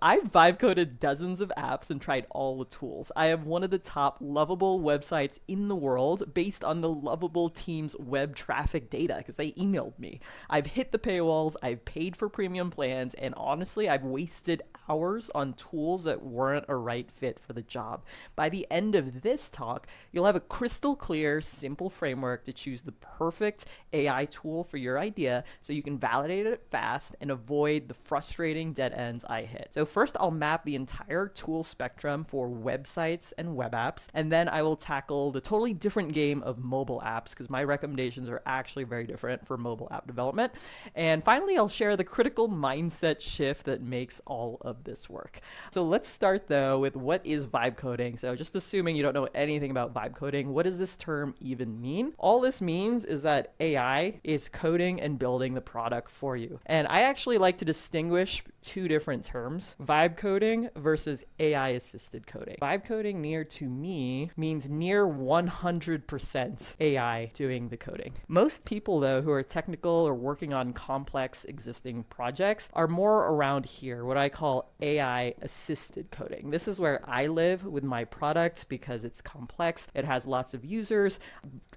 I've vibe coded dozens of apps and tried all the tools. I have one of the top lovable websites in the world based on the lovable team's web traffic data because they emailed me. I've hit the paywalls, I've paid for premium plans, and honestly, I've wasted hours on tools that weren't a right fit for the job. By the end of this talk, you'll have a crystal clear, simple framework to choose the perfect AI tool for your idea so you can validate it fast and avoid the frustrating dead ends I hit. So first, I'll map the entire tool spectrum for websites and web apps, and then I will tackle the totally different game of mobile apps because my recommendations are actually very different for mobile app development. And finally, I'll share the critical mindset shift that makes all of this work. So let's start though with what is vibe coding. So just assuming you don't know anything about vibe coding, what does this term even mean? All this means is that AI is coding and building the product for you. And I actually like to distinguish two different terms: vibe coding versus AI assisted coding. Vibe coding to me means near 100% AI doing the coding. Most people though who are technical or working on complex existing projects are more around here, what I call AI assisted coding. This is where I live with my product because it's complex. It has lots of users.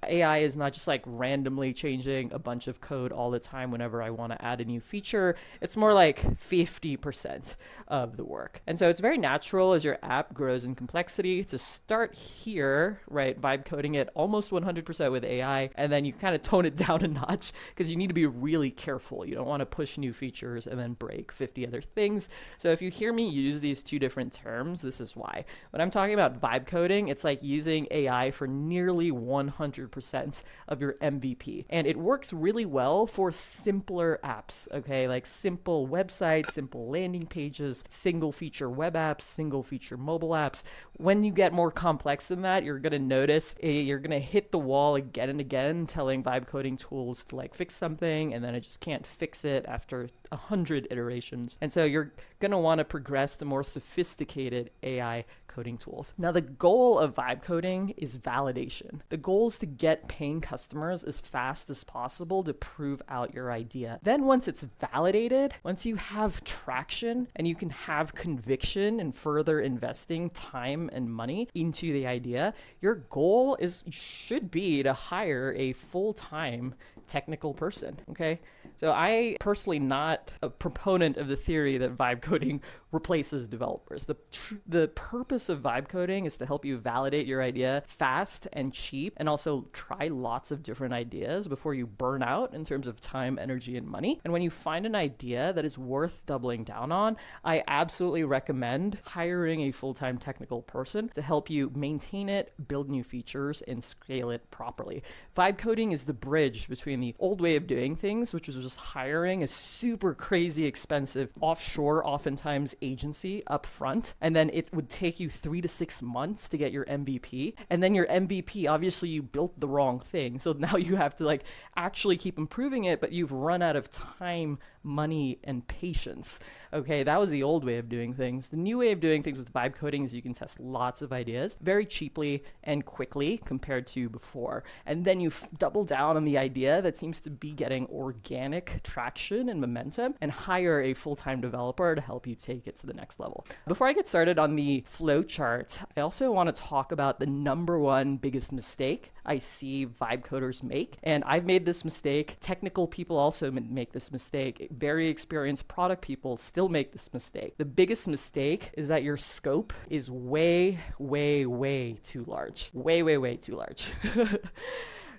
AI is not just like randomly changing a bunch of code all the time whenever I want to add a new feature. It's more like 50% of the work. And so it's very natural as your app grows in complexity to start here, right? Vibe coding it almost 100% with AI, and then you kind of tone it down a notch because you need to be really careful. You don't want to push new features and then break 50 other things. So if you hear me use these two different terms, this is why. When I'm talking about vibe coding, it's like using AI for nearly 100% of your MVP. And it works really well for simpler apps, okay? Like simple websites, simple landing pages, single feature web apps, single feature mobile apps. When you get more complex than that, you're going to notice you're going to hit the wall again and again telling vibe coding tools to like fix something, and then it just can't fix it after 100 iterations. And so you're going to want to progress to more sophisticated AI coding tools. Now, the goal of vibe coding is validation. The goal is to get paying customers as fast as possible to prove out your idea. Then once it's validated, once you have traction and you can have conviction in further investing time and money into the idea, your goal should be to hire a full-time technical person, okay? So I personally not a proponent of the theory that vibe coding replaces developers. The purpose of vibe coding is to help you validate your idea fast and cheap, and also try lots of different ideas before you burn out in terms of time, energy, and money. And when you find an idea that is worth doubling down on, I absolutely recommend hiring a full-time technical person to help you maintain it, build new features, and scale it properly. Vibe coding is the bridge between the old way of doing things, which was just hiring a super crazy expensive offshore, oftentimes agency up front, and then it would take you 3 to 6 months to get your MVP. And then your MVP, obviously you built the wrong thing. So now you have to like actually keep improving it, but you've run out of time, money, and patience. Okay, that was the old way of doing things. The new way of doing things with vibe coding is you can test lots of ideas very cheaply and quickly compared to before. And then you double down on the idea that seems to be getting organic traction and momentum and hire a full-time developer to help you take it to the next level. Before I get started on the flow chart, I also want to talk about the number one biggest mistake I see vibe coders make. And I've made this mistake. Technical people also make this mistake. Very experienced product people still make this mistake. The biggest mistake is that your scope is way, way, way too large. Way, way, way too large.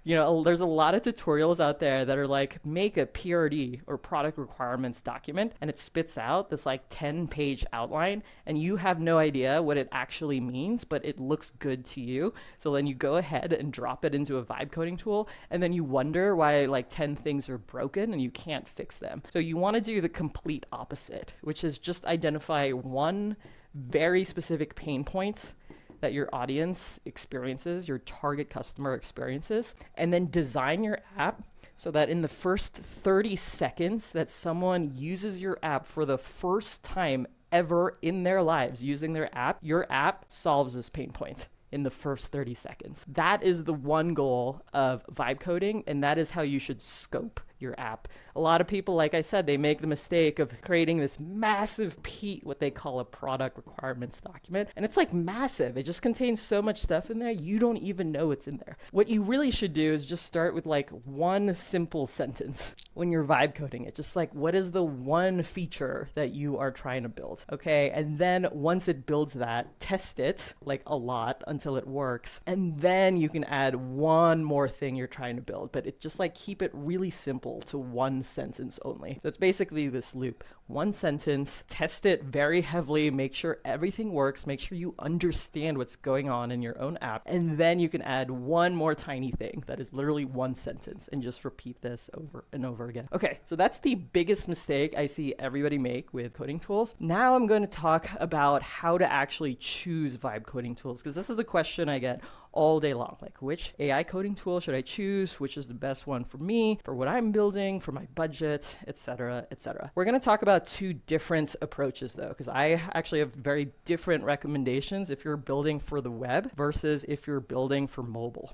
You know, there's a lot of tutorials out there that are like, make a PRD or product requirements document, and it spits out this like 10-page outline, and you have no idea what it actually means, but it looks good to you. So then you go ahead and drop it into a vibe coding tool, and then you wonder why like 10 things are broken and you can't fix them. So you want to do the complete opposite, which is just identify one very specific pain point that your audience experiences, your target customer experiences, and then design your app so that in the first 30 seconds that someone uses your app for the first time ever in their lives using their app, your app solves this pain point in the first 30 seconds. That is the one goal of vibe coding, and that is how you should scope your app. A lot of people, like I said, they make the mistake of creating this massive what they call a product requirements document. And it's like massive. It just contains so much stuff in there, you don't even know it's in there. What you really should do is just start with like one simple sentence when you're vibe coding it. Just like, what is the one feature that you are trying to build? Okay. And then once it builds that, test it like a lot until it works. And then you can add one more thing you're trying to build. But it just like keep it really simple to one sentence only. That's basically this loop. One sentence, test it very heavily, make sure everything works, make sure you understand what's going on in your own app, and then you can add one more tiny thing that is literally one sentence and just repeat this over and over again. Okay, so that's the biggest mistake I see everybody make with coding tools. Now I'm going to talk about how to actually choose vibe coding tools, because this is the question I get all day long. Like, which AI coding tool should I choose? Which is the best one for me, for what I'm building, for my budget, etc., etc. We're going to talk about two different approaches though, because I actually have very different recommendations if you're building for the web versus if you're building for mobile.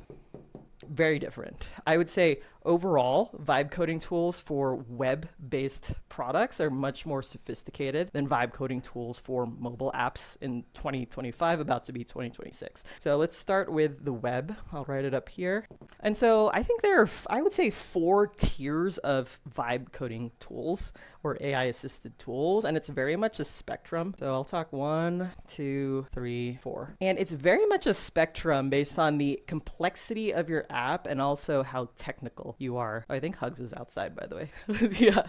Very different. I would say overall, vibe coding tools for web-based products are much more sophisticated than vibe coding tools for mobile apps in 2025, about to be 2026. So let's start with the web. I'll write it up here. And so I think there are, I would say, 4 tiers of vibe coding tools or AI assisted tools, and it's very much a spectrum. So I'll talk 1, 2, 3, 4. And it's very much a spectrum based on the complexity of your app and also how technical you are. I think Hugs is outside, by the way. Yeah.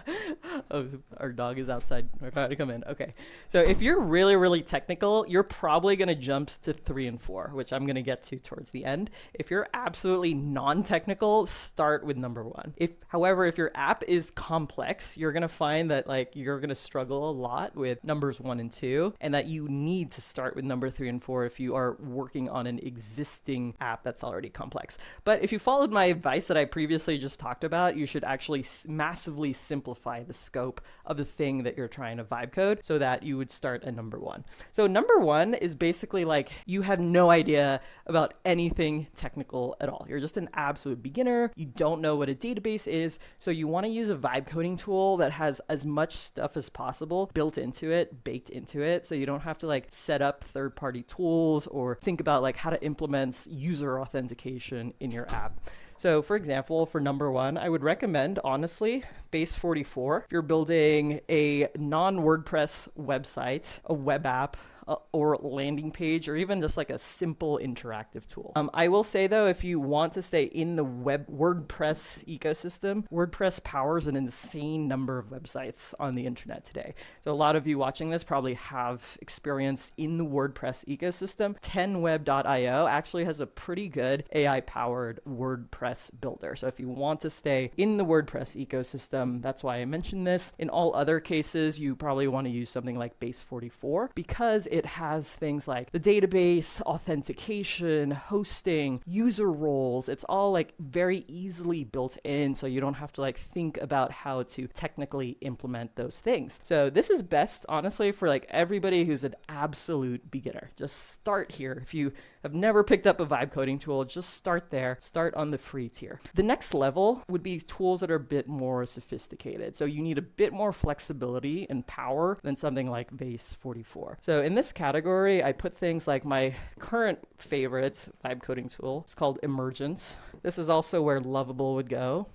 Oh, our dog is outside. We're about to come in. Okay. So if you're really, really technical, you're probably going to jump to 3 and 4, which I'm going to get to towards the end. If you're absolutely non-technical, start with number 1. However, if your app is complex, you're going to find that like you're going to struggle a lot with numbers 1 and 2, and that you need to start with number 3 and 4 if you are working on an existing app that's already complex. But if you followed my advice that I previously just talked about, you should actually massively simplify the scope of the thing that you're trying to vibe code so that you would start at number 1. So number 1 is basically like you have no idea about anything technical at all. You're just an absolute beginner. You don't know what a database is. So you want to use a vibe coding tool that has as much stuff as possible built into it, baked into it. So you don't have to like set up third-party tools or think about like how to implement user authentication in your app. So for example, for number 1, I would recommend, honestly, Base 44. If you're building a non-WordPress website, a web app, or landing page, or even just like a simple interactive tool. I will say though, if you want to stay in the WordPress ecosystem, WordPress powers an insane number of websites on the internet today. So a lot of you watching this probably have experience in the WordPress ecosystem. 10web.io actually has a pretty good AI-powered WordPress builder. So if you want to stay in the WordPress ecosystem, that's why I mentioned this. In all other cases, you probably want to use something like Base 44 because it has things like the database, authentication, hosting, user roles. It's all like very easily built in, so you don't have to like think about how to technically implement those things. So this is best, honestly, for like everybody who's an absolute beginner. Just start here. If you have never picked up a vibe coding tool, just start there. Start on the free tier. The next level would be tools that are a bit more sophisticated. So you need a bit more flexibility and power than something like Base 44. So in this category, I put things like my current favorite vibe coding tool. It's called Emergence. This is also where Lovable would go,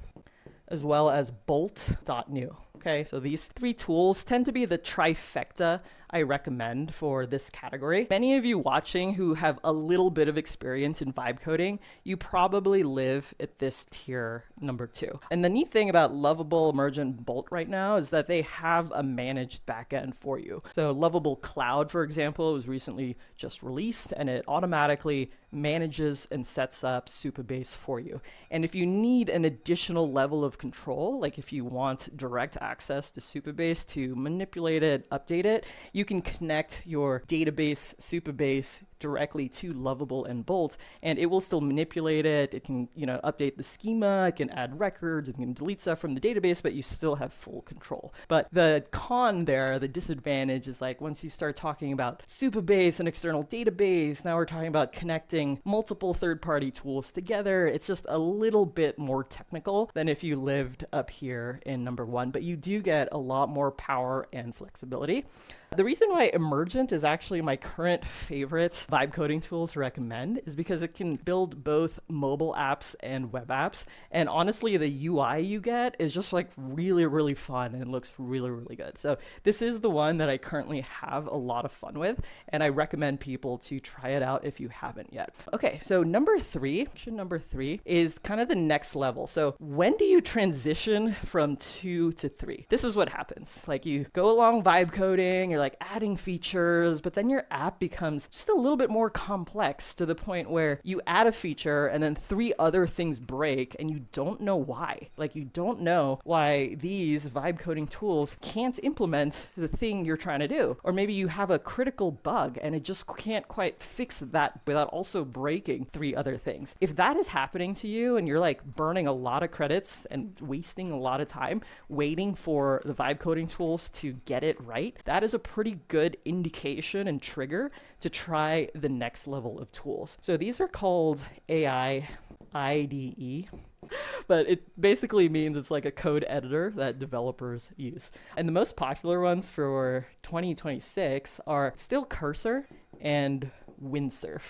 as well as Bolt.new. Okay, so these 3 tools tend to be the trifecta I recommend for this category. Many of you watching who have a little bit of experience in vibe coding, you probably live at this tier number 2. And the neat thing about Lovable, Emergent, Bolt right now is that they have a managed backend for you. So Lovable Cloud, for example, was recently just released, and it automatically manages and sets up Supabase for you. And if you need an additional level of control, like if you want direct access to Supabase to manipulate it, update it, you can connect your database Supabase directly to Lovable and Bolt, and it will still manipulate it. It can, update the schema, it can add records, it can delete stuff from the database, but you still have full control. But the con there, the disadvantage is like once you start talking about Supabase and external database, now we're talking about connecting multiple third-party tools together. It's just a little bit more technical than if you lived up here in number 1, but you do get a lot more power and flexibility. The reason why Emergent is actually my current favorite vibe coding tool to recommend is because it can build both mobile apps and web apps. And honestly, the UI you get is just like really, really fun and looks really, really good. So this is the one that I currently have a lot of fun with, and I recommend people to try it out if you haven't yet. Okay, so number three is kind of the next level. So when do you transition from 2 to 3? This is what happens. Like you go along vibe coding, you're like adding features, but then your app becomes just a little bit more complex to the point where you add a feature and then 3 other things break and you don't know why. Like you don't know why these vibe coding tools can't implement the thing you're trying to do. Or maybe you have a critical bug and it just can't quite fix that without also breaking 3 other things. If that is happening to you and you're like burning a lot of credits and wasting a lot of time waiting for the vibe coding tools to get it right, that is a pretty good indication and trigger to try the next level of tools. So these are called AI IDE, but it basically means it's like a code editor that developers use. And the most popular ones for 2026 are still Cursor and Windsurf.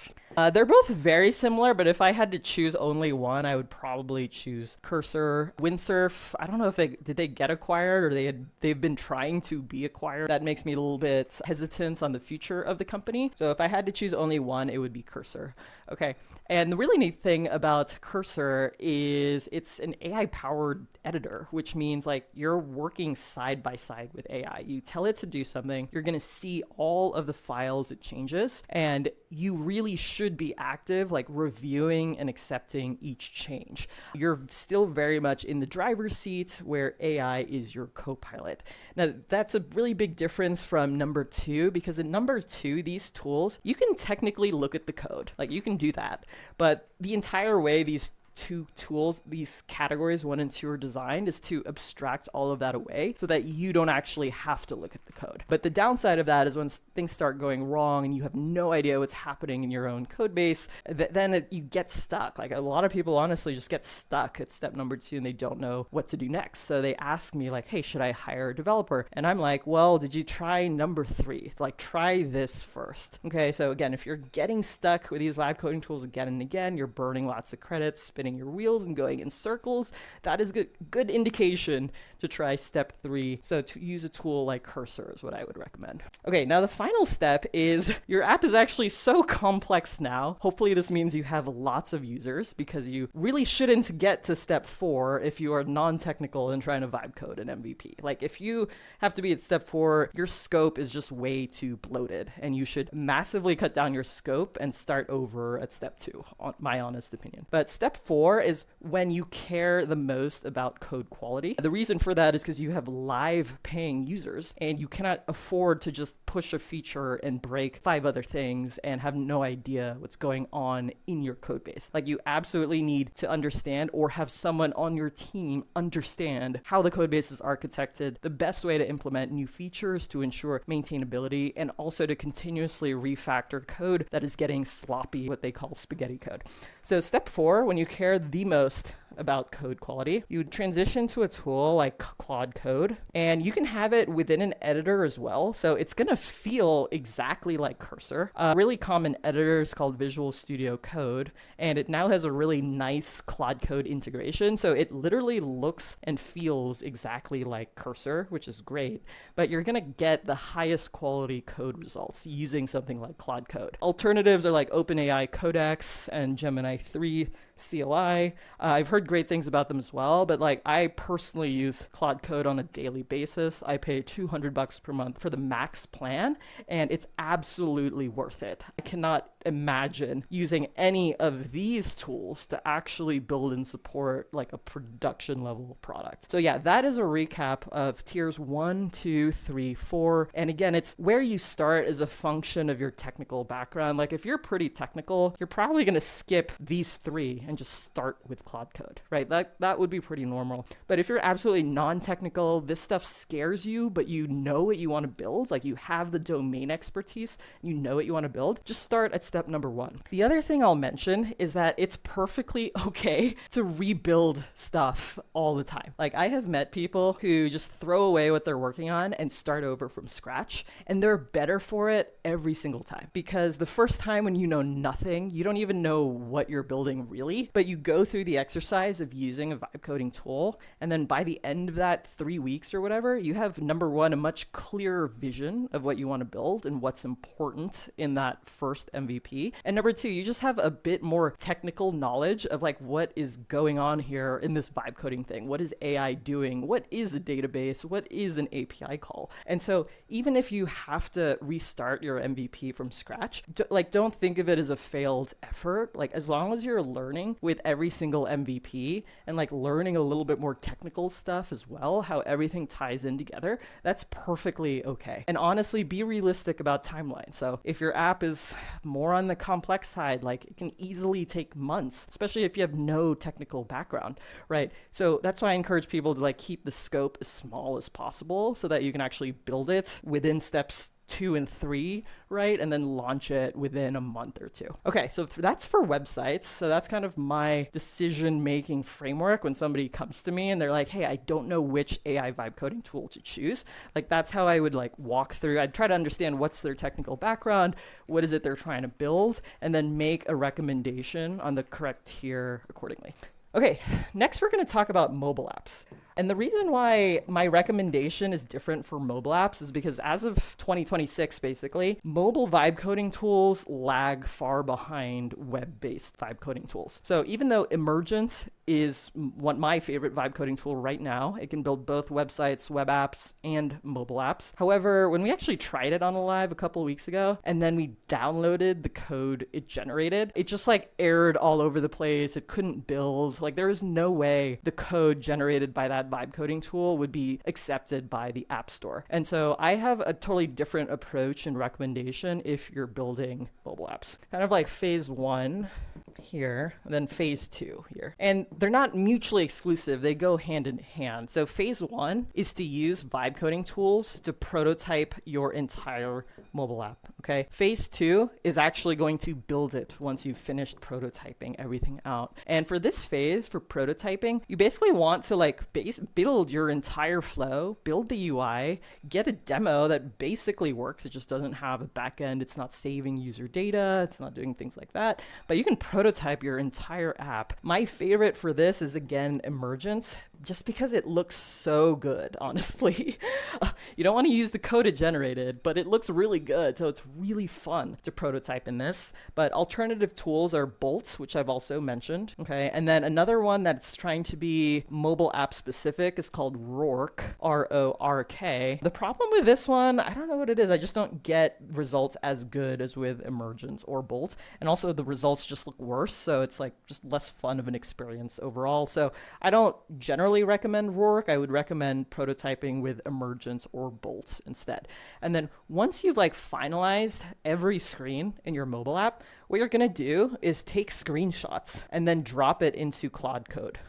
They're both very similar, but if I had to choose only one, I would probably choose Cursor. Windsurf, I don't know if they get acquired or they've been trying to be acquired. That makes me a little bit hesitant on the future of the company. So if I had to choose only one, it would be Cursor. Okay. And the really neat thing about Cursor is it's an AI-powered editor, which means like you're working side by side with AI. You tell it to do something, you're going to see all of the files it changes, and you really should be active, like reviewing and accepting each change. You're still very much in the driver's seat where AI is your co-pilot. Now, that's a really big difference from number 2, because in number 2, these tools, you can technically look at the code. Like you can do that. But the entire way these 2 tools, these categories 1 and 2 are designed is to abstract all of that away so that you don't actually have to look at the code. But the downside of that is when things start going wrong and you have no idea what's happening in your own code base, you get stuck. Like a lot of people honestly just get stuck at step number 2 and they don't know what to do next. So they ask me like, hey, should I hire a developer? And I'm like, well, did you try number 3? Like try this first. Okay, so again, if you're getting stuck with these vibe coding tools again and again, you're burning lots of credits, spinning your wheels and going in circles, that is good indication to try step 3. So to use a tool like Cursor is what I would recommend. Okay, now the final step is your app is actually so complex now. Hopefully this means you have lots of users, because you really shouldn't get to step 4 if you are non-technical and trying to vibe code an MVP. Like if you have to be at step 4, your scope is just way too bloated and you should massively cut down your scope and start over at step 2, my honest opinion. But step 4 is when you care the most about code quality. The reason for that is because you have live paying users and you cannot afford to just push a feature and break 5 other things and have no idea what's going on in your code base. Like you absolutely need to understand, or have someone on your team understand, how the code base is architected, the best way to implement new features to ensure maintainability, and also to continuously refactor code that is getting sloppy, what they call spaghetti code. So step 4, when you care the most about code quality, you transition to a tool like Claude Code, and you can have it within an editor as well. So it's going to feel exactly like Cursor. A really common editor is called Visual Studio Code, and it now has a really nice Claude Code integration. So it literally looks and feels exactly like Cursor, which is great, but you're going to get the highest quality code results using something like Claude Code. Alternatives are like OpenAI Codex and Gemini 3 CLI. I've heard great things about them as well, but like I personally use Claude Code on a daily basis. I pay $200 per month for the max plan, and it's absolutely worth it. I cannot imagine using any of these tools to actually build and support like a production level product. So yeah, that is a recap of tiers 1, 2, 3, 4. And again, it's where you start is a function of your technical background. Like if you're pretty technical, you're probably going to skip these 3 and just start with Claude Code, right? That would be pretty normal. But if you're absolutely non-technical, this stuff scares you, but you know what you want to build, like you have the domain expertise, you know what you want to build, just start at step number 1. The other thing I'll mention is that it's perfectly okay to rebuild stuff all the time. Like I have met people who just throw away what they're working on and start over from scratch, and they're better for it every single time. Because the first time when you know nothing, you don't even know what you're building really, but you go through the exercise of using a vibe coding tool, and then by the end of that 3 weeks or whatever, you have number 1, a much clearer vision of what you want to build and what's important in that first MVP. And number 2, you just have a bit more technical knowledge of like what is going on here in this vibe coding thing. What is AI doing? What is a database? What is an API call? And so even if you have to restart your MVP from scratch, don't think of it as a failed effort. Like as long as you're learning with every single MVP and like learning a little bit more technical stuff as well, how everything ties in together, that's perfectly okay. And honestly, be realistic about timeline. So if your app is more on the complex side, like it can easily take months, especially if you have no technical background, right? So that's why I encourage people to like keep the scope as small as possible so that you can actually build it within steps 2 and 3, right? And then launch it within a month or 2. Okay, so that's for websites. So that's kind of my decision-making framework when somebody comes to me and they're like, hey, I don't know which AI vibe coding tool to choose. Like that's how I would like walk through. I'd try to understand what's their technical background, what is it they're trying to build, and then make a recommendation on the correct tier accordingly. Okay, next we're going to talk about mobile apps. And the reason why my recommendation is different for mobile apps is because as of 2026, basically, mobile vibe coding tools lag far behind web-based vibe coding tools. So even though Emergent is my favorite vibe coding tool right now, it can build both websites, web apps, and mobile apps. However, when we actually tried it on a live a couple of weeks ago, and then we downloaded the code it generated, it just like errored all over the place. It couldn't build. Like there is no way the code generated by that vibe coding tool would be accepted by the App Store. And so I have a totally different approach and recommendation if you're building mobile apps. Kind of like phase 1 here, and then phase 2 here. And they're not mutually exclusive. They go hand in hand. So phase 1 is to use vibe coding tools to prototype your entire mobile app, okay? Phase 2 is actually going to build it once you've finished prototyping everything out. And for this phase, for prototyping, you basically want to like build your entire flow, build the UI, get a demo that basically works. It just doesn't have a backend. It's not saving user data. It's not doing things like that. But you can prototype your entire app. My favorite for this is, again, Emergent, just because it looks so good, honestly. You don't want to use the code it generated, but it looks really good. So it's really fun to prototype in this. But alternative tools are Bolt, which I've also mentioned. Okay. And then another one that's trying to be mobile app specific is called Roark, R-O-R-K. The problem with this one, I don't know what it is. I just don't get results as good as with Emergent or Bolt. And also the results just look worse. So it's like just less fun of an experience overall. So I don't generally recommend Roark. I would recommend prototyping with Emergent or Bolt instead. And then once you've like finalized every screen in your mobile app, what you're going to do is take screenshots and then drop it into Claude Code.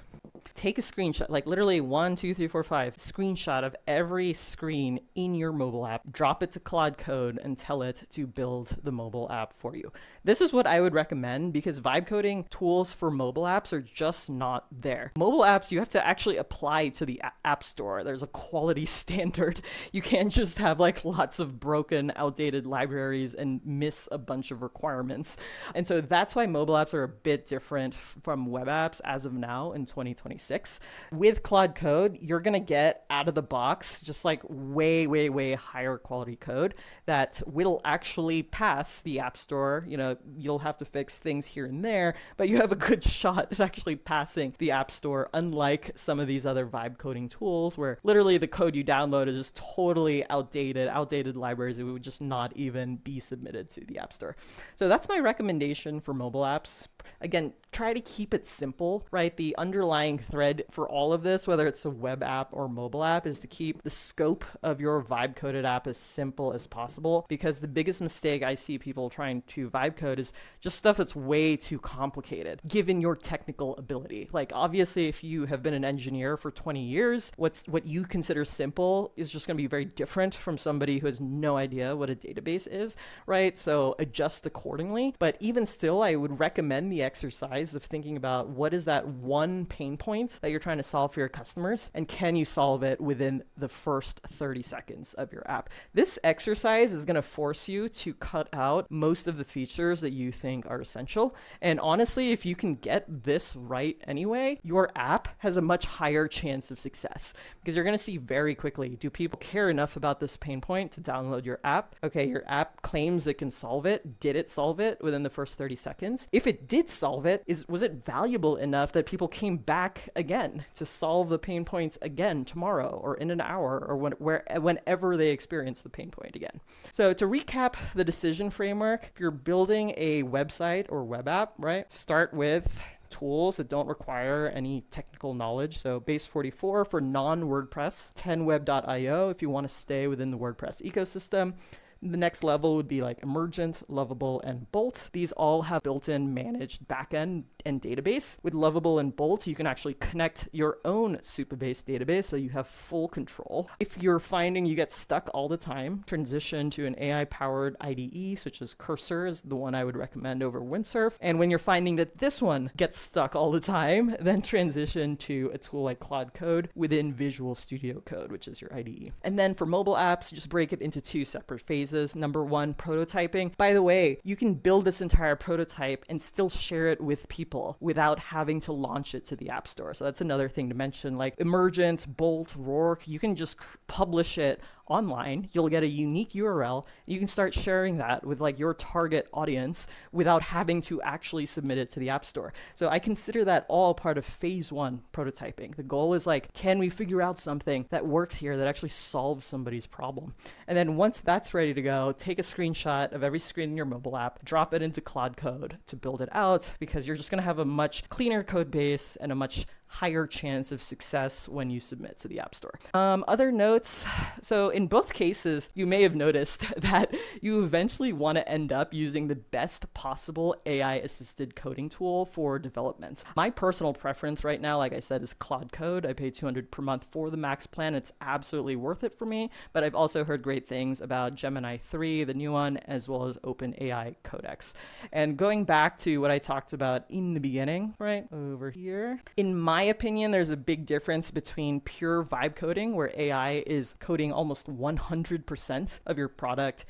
Take a screenshot, like literally 1, 2, 3, 4, 5 screenshot of every screen in your mobile app, drop it to Claude Code and tell it to build the mobile app for you. This is what I would recommend because vibe coding tools for mobile apps are just not there. Mobile apps, you have to actually apply to the App Store. There's a quality standard. You can't just have like lots of broken, outdated libraries and miss a bunch of requirements. And so that's why mobile apps are a bit different from web apps as of now in 2026. 2026. With Claude Code, you're going to get out of the box just like way, way, way higher quality code that will actually pass the App Store. You know, you'll have to fix things here and there, but you have a good shot at actually passing the App Store, unlike some of these other vibe coding tools where literally the code you download is just totally outdated libraries. It would just not even be submitted to the App Store. So that's my recommendation for mobile apps. Again, try to keep it simple, right? The underlying thread for all of this, whether it's a web app or mobile app, is to keep the scope of your vibe coded app as simple as possible, because the biggest mistake I see people trying to vibe code is just stuff that's way too complicated, given your technical ability. Like, obviously, if you have been an engineer for 20 years, what you consider simple is just going to be very different from somebody who has no idea what a database is, right? So adjust accordingly. But even still, I would recommend the exercise of thinking about what is that one pain point that you're trying to solve for your customers, and can you solve it within the first 30 seconds of your app. This exercise is going to force you to cut out most of the features that you think are essential. And honestly, if you can get this right anyway, your app has a much higher chance of success, because you're going to see very quickly, do people care enough about this pain point to download your app? Okay, your app claims it can solve it. Did it solve it within the first 30 seconds? If it did solve it, was it valuable enough that people came back again to solve the pain points again tomorrow or in an hour or whenever they experience the pain point again? So to recap the decision framework, if you're building a website or web app, right, start with tools that don't require any technical knowledge. So base 44 for non-WordPress, 10web.io if you want to stay within the WordPress ecosystem. The next level would be like Emergent, Lovable, and Bolt. These all have built-in managed backend and database. With Lovable and Bolt, you can actually connect your own Supabase database, so you have full control. If you're finding you get stuck all the time, transition to an AI-powered IDE, such as Cursor is the one I would recommend over Windsurf. And when you're finding that this one gets stuck all the time, then transition to a tool like Claude Code within Visual Studio Code, which is your IDE. And then for mobile apps, just break it into two separate phases. Number one, prototyping. By the way, you can build this entire prototype and still share it with people without having to launch it to the App Store. So that's another thing to mention. Like Emergent, Bolt, Rourke, you can just publish it online. You'll get a unique URL. You can start sharing that with like your target audience without having to actually submit it to the App Store. So I consider that all part of phase one prototyping. The goal is like, can we figure out something that works here that actually solves somebody's problem? And then once that's ready to go, take a screenshot of every screen in your mobile app, drop it into Claude Code to build it out, because you're just going to have a much cleaner code base and a much higher chance of success when you submit to the App Store. Other notes, so in both cases, you may have noticed that you eventually want to end up using the best possible AI-assisted coding tool for development. My personal preference right now, like I said, is Claude Code. I pay $200 per month for the Max plan. It's absolutely worth it for me, but I've also heard great things about Gemini 3, the new one, as well as OpenAI Codex. And going back to what I talked about in the beginning, right over here, in my opinion, there's a big difference between pure vibe coding, where AI is coding almost 100% of your product,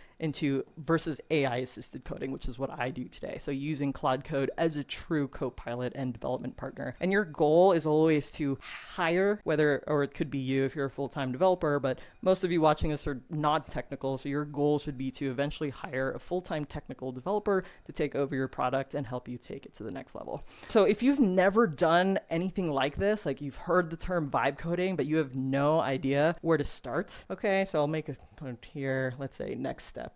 versus AI-assisted coding, which is what I do today. So using Claude Code as a true co-pilot and development partner. And your goal is always to hire, or it could be you if you're a full-time developer, but most of you watching this are not technical, so your goal should be to eventually hire a full-time technical developer to take over your product and help you take it to the next level. So if you've never done anything like this, like you've heard the term vibe coding, but you have no idea where to start, okay, so I'll make a point here, let's say next steps.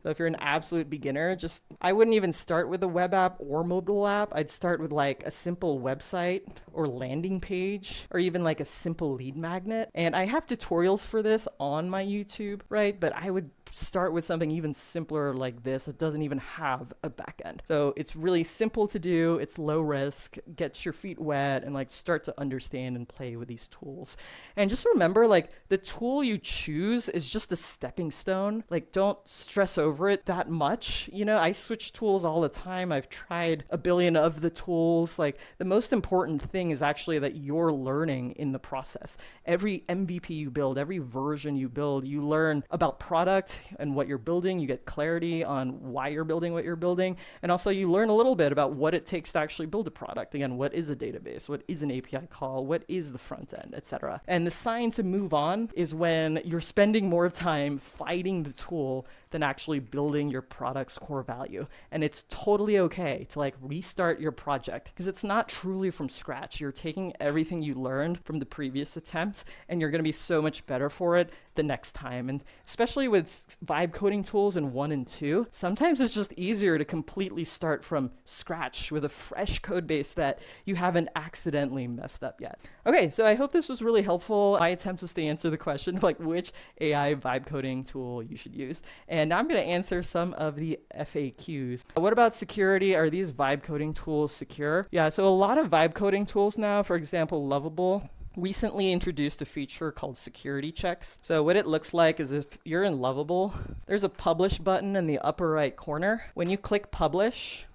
So if you're an absolute beginner, I wouldn't even start with a web app or mobile app. I'd start with like a simple website or landing page, or even like a simple lead magnet. And I have tutorials for this on my YouTube, right? But I would start with something even simpler like this. It doesn't even have a backend. So it's really simple to do. It's low risk, gets your feet wet, and like start to understand and play with these tools. And just remember, like the tool you choose is just a stepping stone. Like don't stress over over it that much. I switch tools all the time. I've tried a billion of the tools. Like, the most important thing is actually that you're learning in the process. Every MVP you build, every version you build, you learn about product and what you're building. You get clarity on why you're building what you're building. And also you learn a little bit about what it takes to actually build a product. Again, what is a database? What is an API call? What is the front end, etc. And the sign to move on is when you're spending more time fighting the tool than actually building your product's core value. And it's totally okay to like restart your project, because it's not truly from scratch. You're taking everything you learned from the previous attempt and you're going to be so much better for it the next time. And especially with vibe coding tools in 1 and 2, sometimes it's just easier to completely start from scratch with a fresh code base that you haven't accidentally messed up yet. Okay, so I hope this was really helpful. My attempt was to answer the question of like which AI vibe coding tool you should use. And now I'm going to answer some of the FAQs. What about security? Are these vibe coding tools secure? Yeah, so a lot of vibe coding tools now, for example, Lovable, recently introduced a feature called security checks. So what it looks like is if you're in Lovable, there's a publish button in the upper right corner. When you click publish,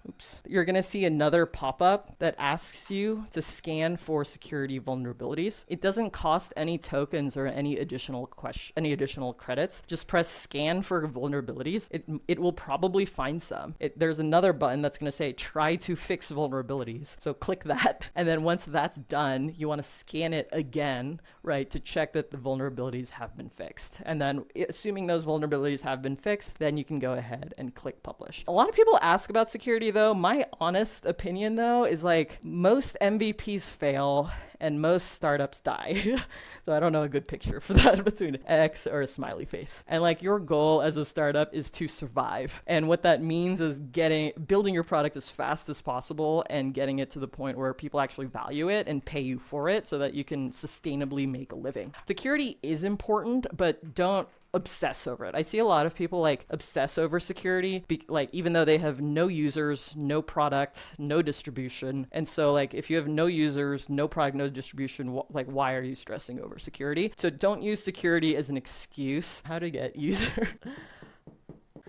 you're going to see another pop-up that asks you to scan for security vulnerabilities. It doesn't cost any tokens or any additional credits. Just press scan for vulnerabilities. It will probably find some. There's another button that's going to say try to fix vulnerabilities. So click that. And then once that's done, you want to scan it again, right, to check that the vulnerabilities have been fixed. And then assuming those vulnerabilities have been fixed, then you can go ahead and click publish. A lot of people ask about security though. My honest opinion though is like most MVPs fail and most startups die. So I don't know a good picture for that between X or a smiley face. And like your goal as a startup is to survive. And what that means is building your product as fast as possible and getting it to the point where people actually value it and pay you for it so that you can sustainably make a living. Security is important, but don't obsess over it. I see a lot of people like obsess over security, like even though they have no users, no product, no distribution. And so like if you have no users, no product, no distribution, like why are you stressing over security? So don't use security as an excuse. How to get user.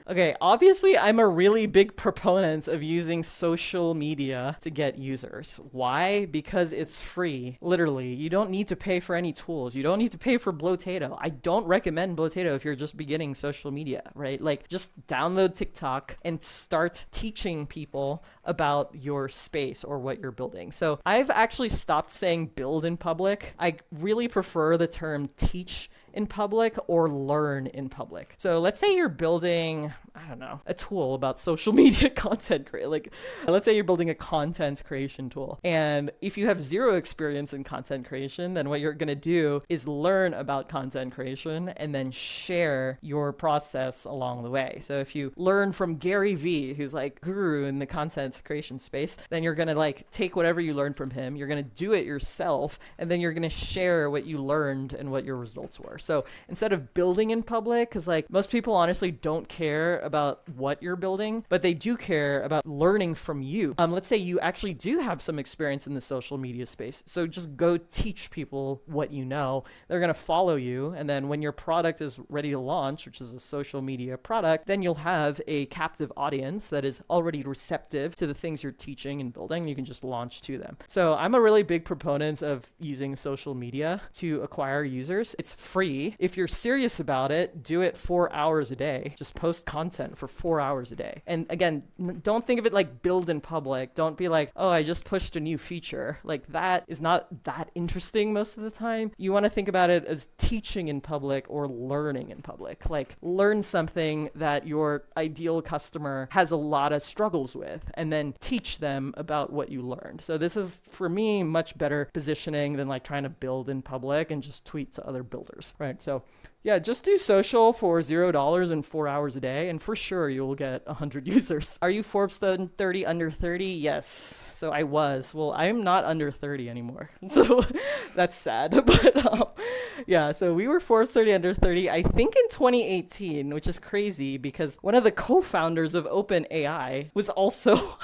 Okay, obviously I'm a really big proponent of using social media to get users. Why? Because it's free. Literally, you don't need to pay for any tools. You don't need to pay for Blotato. I don't recommend Blotato if you're just beginning social media, right? Like just download TikTok and start teaching people about your space or what you're building. So I've actually stopped saying build in public. I really prefer the term teach in public or learn in public. So let's say you're building, I don't know, a tool about social media content creation. Like, let's say you're building a content creation tool. And if you have zero experience in content creation, then what you're going to do is learn about content creation and then share your process along the way. So if you learn from Gary Vee, who's like guru in the content creation space, then you're going to like take whatever you learned from him, you're going to do it yourself, and then you're going to share what you learned and what your results were. So instead of building in public, because like most people honestly don't care about what you're building, but they do care about learning from you. Let's say you actually do have some experience in the social media space. So just go teach people what you know. They're going to follow you. And then when your product is ready to launch, which is a social media product, then you'll have a captive audience that is already receptive to the things you're teaching and building. You can just launch to them. So I'm a really big proponent of using social media to acquire users. It's free. If you're serious about it, do it 4 hours a day. Just post content for 4 hours a day. And again, don't think of it like build in public. Don't be like, oh, I just pushed a new feature. Like that is not that interesting most of the time. You want to think about it as teaching in public or learning in public. Like learn something that your ideal customer has a lot of struggles with and then teach them about what you learned. So this is, for me, much better positioning than like trying to build in public and just tweet to other builders. Right. So yeah, just do social for $0 and 4 hours a day, and for sure you'll get 100 users. Are you Forbes 30 under 30? Yes. So So I was. Well, I'm not under 30 anymore. So that's sad. But yeah, so we were Forbes 30 under 30, I think in 2018, which is crazy because one of the co-founders of OpenAI was also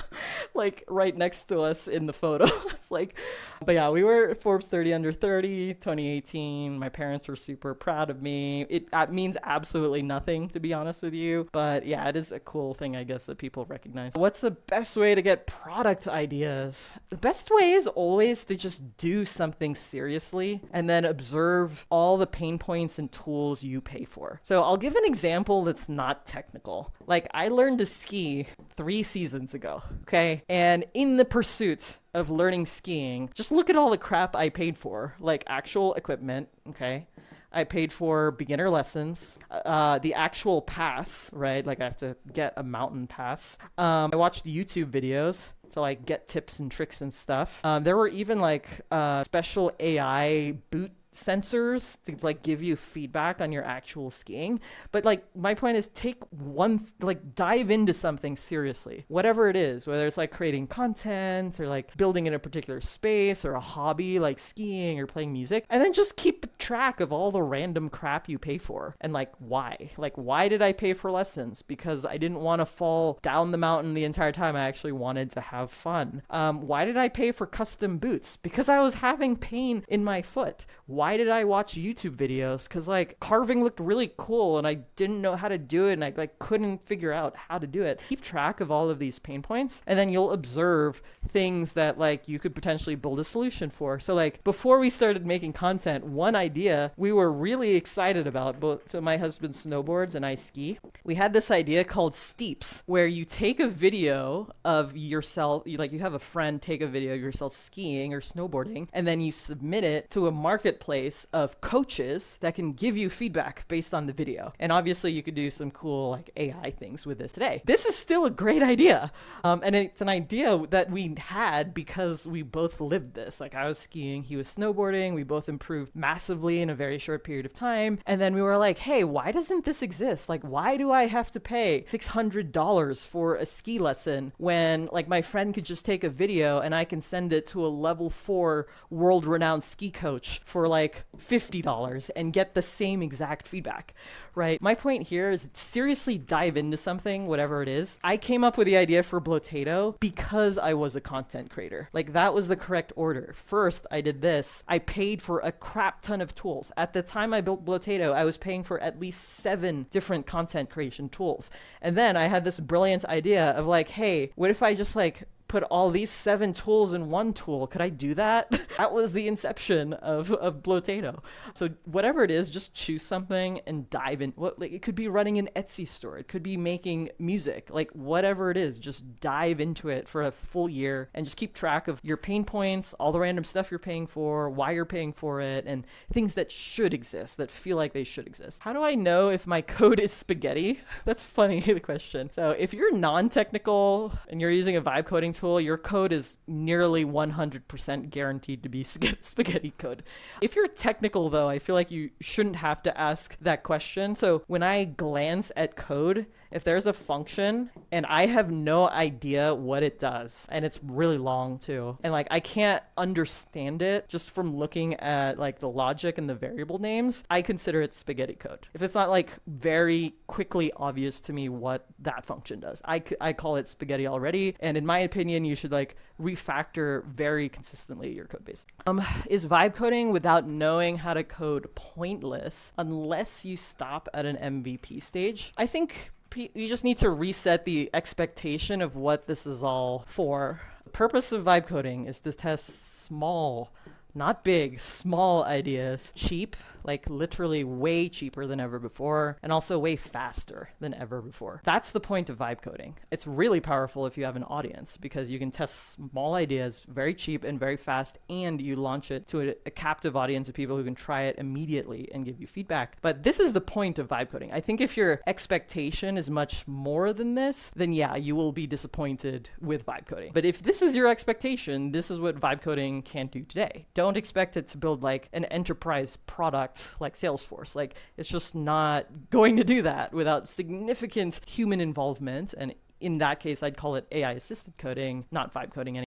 like right next to us in the photo. It's like, but yeah, we were Forbes 30 under 30, 2018. My parents were super proud of me. It means absolutely nothing, to be honest with you. But yeah, it is a cool thing, I guess, that people recognize. What's the best way to get product ideas? The best way is always to just do something seriously and then observe all the pain points and tools you pay for. So I'll give an example that's not technical. Like, I learned to ski 3 seasons ago, okay? And in the pursuit of learning skiing, just look at all the crap I paid for, like actual equipment, okay? I paid for beginner lessons, the actual pass, right? Like, I have to get a mountain pass. I watched YouTube videos to like get tips and tricks and stuff. There were even like special AI boot sensors to like give you feedback on your actual skiing. But like, my point is, dive into something seriously, whatever it is, whether it's like creating content or like building in a particular space or a hobby like skiing or playing music, and then just keep track of all the random crap you pay for. And like, why did I pay for lessons? Because I didn't want to fall down the mountain the entire time. I actually wanted to have fun. Why did I pay for custom boots? Because I was having pain in my foot. Why did I watch YouTube videos? Because like, carving looked really cool and I didn't know how to do it, and I like couldn't figure out how to do it. Keep track of all of these pain points, and then you'll observe things that like you could potentially build a solution for. So like, before we started making content, one idea we were really excited about, so my husband snowboards and I ski. We had this idea called Steeps, where you take a video of yourself, you have a friend take a video of yourself skiing or snowboarding, and then you submit it to a marketplace of coaches that can give you feedback based on the video. And obviously you could do some cool like AI things with this today. This is still a great idea. And it's an idea that we had because we both lived this. Like, I was skiing, he was snowboarding, we both improved massively in a very short period of time. And then we were like, hey, why doesn't this exist? Like, why do I have to pay $600 for a ski lesson when like my friend could just take a video and I can send it to a level 4 world-renowned ski coach for like $50 and get the same exact feedback, right? My point here is seriously dive into something, whatever it is. I came up with the idea for Blotato because I was a content creator. Like, that was the correct order. First, I did this. I paid for a crap ton of tools. At the time I built Blotato, I was paying for at least 7 different content creation tools. And then I had this brilliant idea of like, hey, what if I just like put all these 7 tools in one tool? Could I do that? That was the inception of Blotato. So whatever it is, just choose something and dive in. Like, it could be running an Etsy store. It could be making music. Like, whatever it is, just dive into it for a full year and just keep track of your pain points, all the random stuff you're paying for, why you're paying for it, and things that should exist, that feel like they should exist. How do I know if my code is spaghetti? That's funny, the question. So if you're non-technical and you're using a vibe coding tool, your code is nearly 100% guaranteed to be spaghetti code. If you're technical though, I feel like you shouldn't have to ask that question. So when I glance at code, if there's a function and I have no idea what it does, and it's really long too, and like I can't understand it just from looking at like the logic and the variable names, I consider it spaghetti code. If it's not like very quickly obvious to me what that function does, I call it spaghetti already. And in my opinion, you should like refactor very consistently your code base. Is vibe coding without knowing how to code pointless unless you stop at an MVP stage? I think you just need to reset the expectation of what this is all for. The purpose of vibe coding is to test small, not big, small ideas, cheap, like literally way cheaper than ever before, and also way faster than ever before. That's the point of vibe coding. It's really powerful if you have an audience because you can test small ideas very cheap and very fast, and you launch it to a captive audience of people who can try it immediately and give you feedback. But this is the point of vibe coding. I think if your expectation is much more than this, then yeah, you will be disappointed with vibe coding. But if this is your expectation, this is what vibe coding can do today. Don't expect it to build like an enterprise product like Salesforce. Like, it's just not going to do that without significant human involvement. And in that case, I'd call it AI assisted coding, not vibe coding anymore.